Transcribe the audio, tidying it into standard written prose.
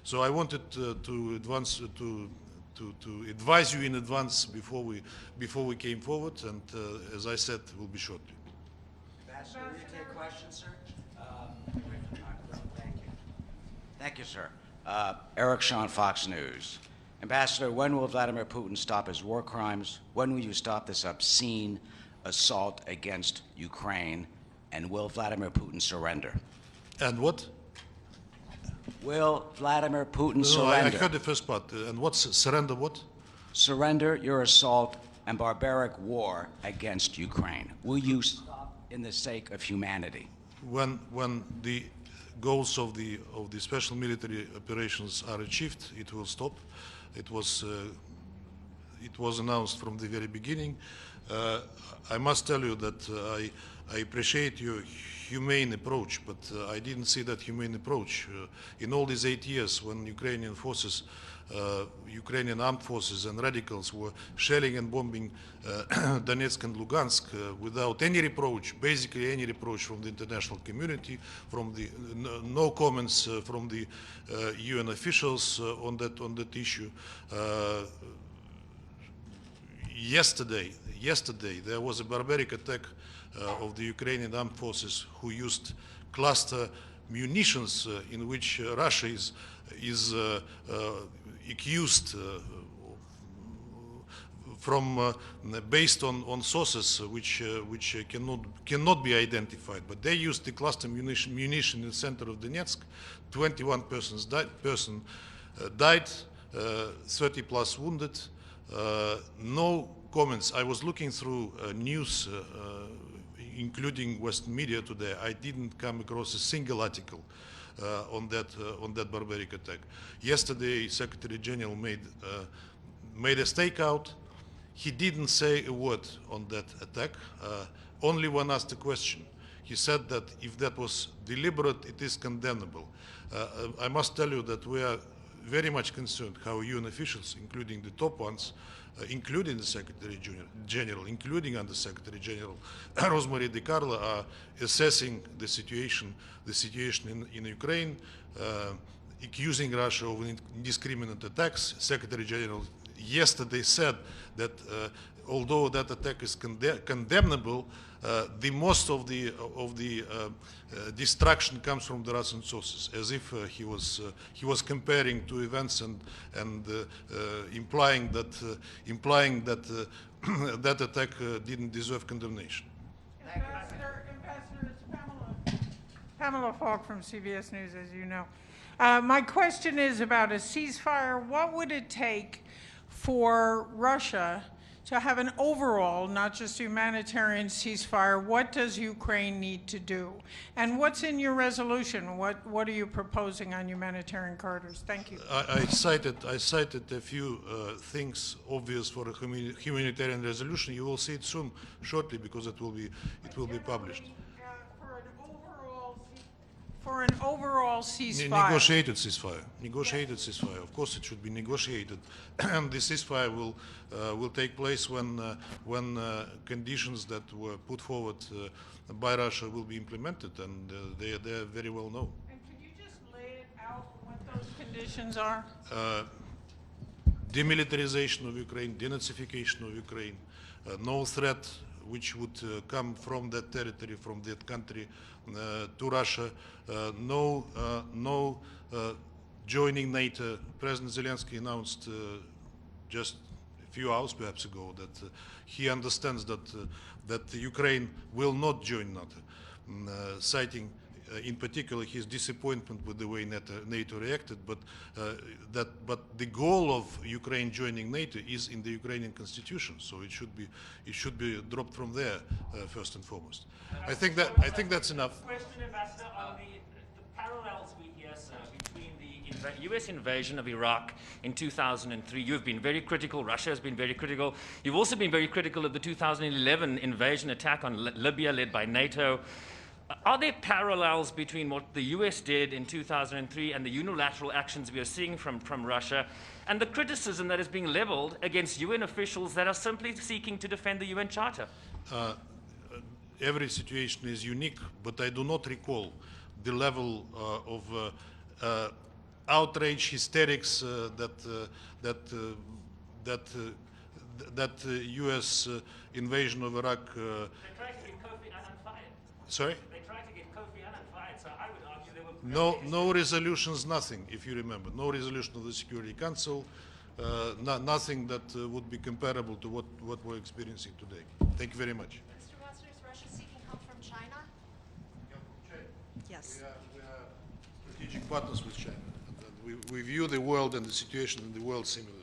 So I wanted to advise you in advance before we came forward, and as I said, will be shortly. Ambassador, will you take questions, sir? Thank you. Thank you, sir. Eric Shawn, Fox News. Ambassador, when will Vladimir Putin stop his war crimes? When will you stop this obscene assault against Ukraine? And will Vladimir Putin surrender? And what? Will Vladimir Putin No, surrender? I heard the first part. And what's surrender what? Surrender your assault and barbaric war against Ukraine. Will you stop in the sake of humanity? When the goals of the special military operations are achieved, it will stop. It was announced from the very beginning. I must tell you that I appreciate your humane approach, but I didn't see that humane approach. In all these 8 years, when Ukrainian forces, Ukrainian armed forces and radicals were shelling and bombing Donetsk and Lugansk without any reproach, basically any reproach from the international community, from the no comments from the UN officials on that issue. Yesterday there was a barbaric attack of the Ukrainian armed forces who used cluster munitions in which Russia is accused from based on sources which cannot be identified. But they used the cluster munition in the center of Donetsk. 21 persons died, 30 plus wounded. No comments. I was looking through news, including Western media today. I didn't come across a single article on that barbaric attack. Yesterday, Secretary General made a stakeout. He didn't say a word on that attack. Only when asked a question, he said that if that was deliberate, it is condemnable. I must tell you that we are very much concerned how UN officials, including the top ones, including the Secretary General, including Under Secretary General Rosemary DiCarlo, are assessing the situation in Ukraine, accusing Russia of indiscriminate attacks. Secretary General yesterday said that although that attack is condemnable, the most of the destruction comes from the Russian sources, as if he was comparing two events and implying that that attack didn't deserve condemnation. Ambassador, it's Pamela Falk from CBS News, as you know. My question is about a ceasefire. What would it take for Russia to have an overall, not just humanitarian ceasefire? What does Ukraine need to do? And what's in your resolution? What are you proposing on humanitarian corridors? Thank you. I cited a few things obvious for a humanitarian resolution. You will see it soon, shortly, because it will be published. For an overall ceasefire. Negotiated ceasefire. Of course, it should be negotiated, and the ceasefire will take place when conditions that were put forward by Russia will be implemented, and they are very well known. And could you just lay it out what those conditions are? Demilitarization of Ukraine, denazification of Ukraine, no threat which would come from that territory, from that country to Russia, no joining NATO. President Zelensky announced just a few hours perhaps ago that he understands that Ukraine will not join NATO, citing in particular his disappointment with the way NATO reacted, but the goal of Ukraine joining NATO is in the Ukrainian constitution, so it should be dropped from there first and foremost. I think that's enough. Question, Ambassador, on the parallels we hear, sir, between the U.S. invasion of Iraq in 2003. You've been very critical. Russia has been very critical. You've also been very critical of the 2011 invasion attack on Libya led by NATO. Are there parallels between what the US did in 2003 and the unilateral actions we are seeing from Russia and the criticism that is being leveled against UN officials that are simply seeking to defend the UN Charter? Every situation is unique, but I do not recall the level of outrage, hysterics that U.S. Invasion of Iraq. They tried to get Kofi Annan fired. Sorry. They tried to get Kofi Annan fired, so I would argue they were... No resolutions, nothing, if you remember. No resolution of the Security Council, nothing that would be comparable to what we're experiencing today. Thank you very much. Mr. Wassner, is Russia seeking help from China? Yes. We are strategic partners with China. And we view the world and the situation in the world similarly.